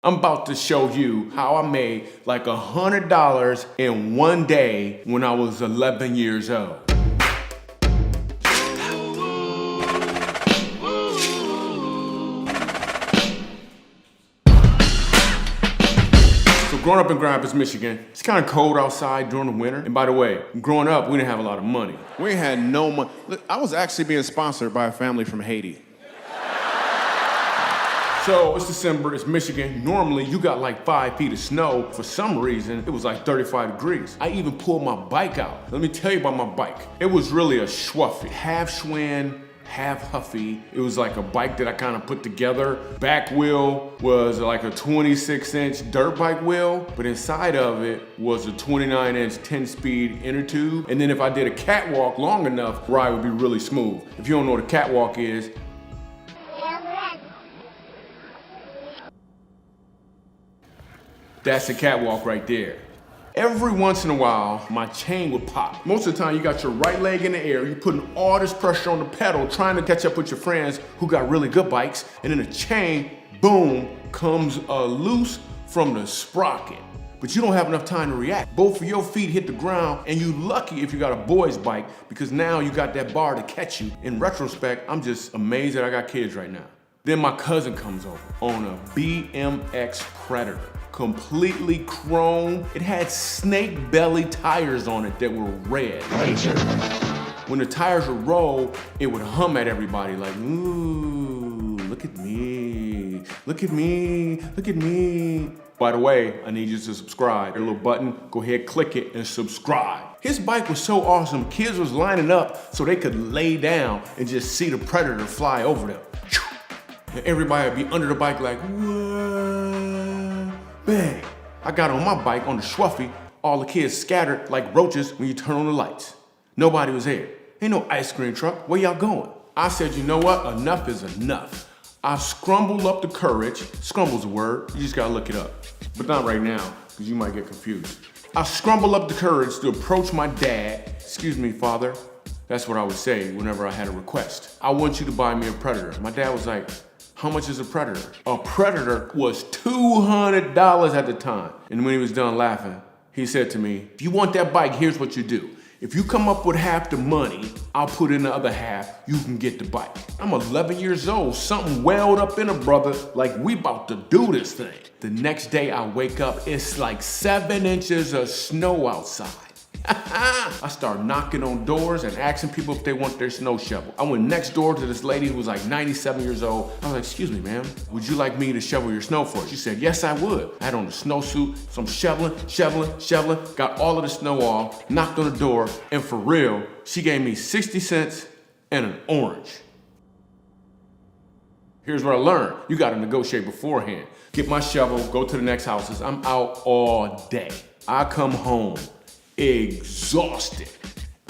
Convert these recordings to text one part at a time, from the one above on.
I'm about to show you how I made like $100 in one day when I was 11 years old. So growing up in Grand Rapids, Michigan, it's kind of cold outside during the winter. And by the way, growing up, we didn't have a lot of money. We had no money. I was actually being sponsored by a family from Haiti. So it's December, it's Michigan. Normally you got like 5 feet of snow. For some reason, it was like 35 degrees. I even pulled my bike out. Let me tell you about my bike. It was really a Schwuffy, half Schwinn, half Huffy. It was like a bike that I kind of put together. Back wheel was like a 26-inch dirt bike wheel, but inside of it was a 29-inch 10-speed inner tube. And then if I did a catwalk long enough, the ride would be really smooth. If you don't know what a catwalk is, that's a catwalk right there. Every once in a while, my chain would pop. Most of the time, you got your right leg in the air, you're putting all this pressure on the pedal, trying to catch up with your friends who got really good bikes, and then the chain, boom, comes loose from the sprocket. But you don't have enough time to react. Both of your feet hit the ground, and you lucky if you got a boy's bike, because now you got that bar to catch you. In retrospect, I'm just amazed that I got kids right now. Then my cousin comes over on a BMX Predator. Completely chrome. It had snake belly tires on it that were red. When the tires would roll, it would hum at everybody like, ooh, look at me, look at me, look at me. By the way, I need you to subscribe. Your little button, go ahead, click it and subscribe. His bike was so awesome, kids was lining up so they could lay down and just see the Predator fly over them. And everybody would be under the bike like, whoa. Bang! I got on my bike on the Schwuffy, all the kids scattered like roaches when you turn on the lights. Nobody was there. Ain't no ice cream truck, where y'all going? I said, you know what, enough is enough. I scrumbled up the courage, scrumble's a word, you just gotta look it up. But not right now, because you might get confused. I scrambled up the courage to approach my dad. Excuse me, father. That's what I would say whenever I had a request. I want you to buy me a Predator. My dad was like, how much is a Predator? A Predator was $200 at the time. And when he was done laughing, he said to me, if you want that bike, here's what you do. If you come up with half the money, I'll put in the other half, you can get the bike. I'm 11 years old, something welled up in a brother, like we about to do this thing. The next day I wake up, it's like 7 inches of snow outside. I start knocking on doors and asking people if they want their snow shovel. I went next door to this lady who was like 97 years old. I was like, excuse me, ma'am, would you like me to shovel your snow for you? She said, yes, I would. I had on a snowsuit, so I'm shoveling, got all of the snow off, knocked on the door, and for real, she gave me 60 cents and an orange. Here's what I learned. You gotta negotiate beforehand. Get my shovel, go to the next houses. I'm out all day. I come home exhausted,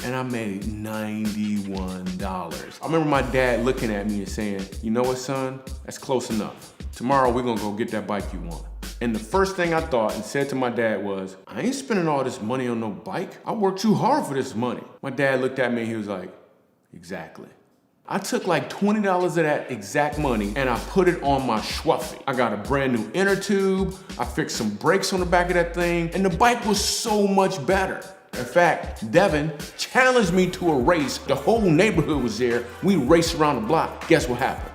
and I made $91. I remember my dad looking at me and saying, you know what, son, that's close enough. Tomorrow we're gonna go get that bike you want. And the first thing I thought and said to my dad was, I ain't spending all this money on no bike. I worked too hard for this money. My dad looked at me and he was like, exactly. I took like $20 of that exact money and I put it on my Schwuffy. I got a brand new inner tube, I fixed some brakes on the back of that thing, and the bike was so much better. In fact, Devin challenged me to a race. The whole neighborhood was there. We raced around the block. Guess what happened?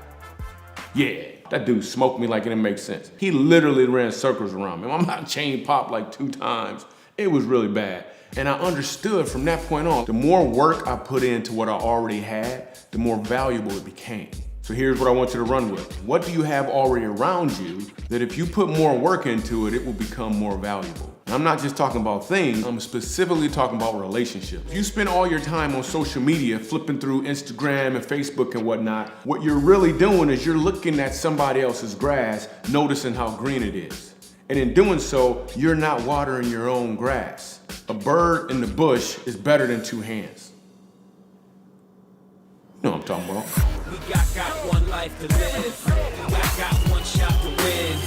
Yeah, that dude smoked me like it didn't make sense. He literally ran circles around me. My chain popped like 2 times. It was really bad. And I understood from that point on, the more work I put into what I already had, the more valuable it became. So here's what I want you to run with. What do you have already around you that if you put more work into it, it will become more valuable? And I'm not just talking about things, I'm specifically talking about relationships. If you spend all your time on social media, flipping through Instagram and Facebook and whatnot, what you're really doing is you're looking at somebody else's grass, noticing how green it is. And in doing so, you're not watering your own grass. A bird in the bush is better than 2 hands. You know what I'm talking about. We got one life to live. We got one shot to win.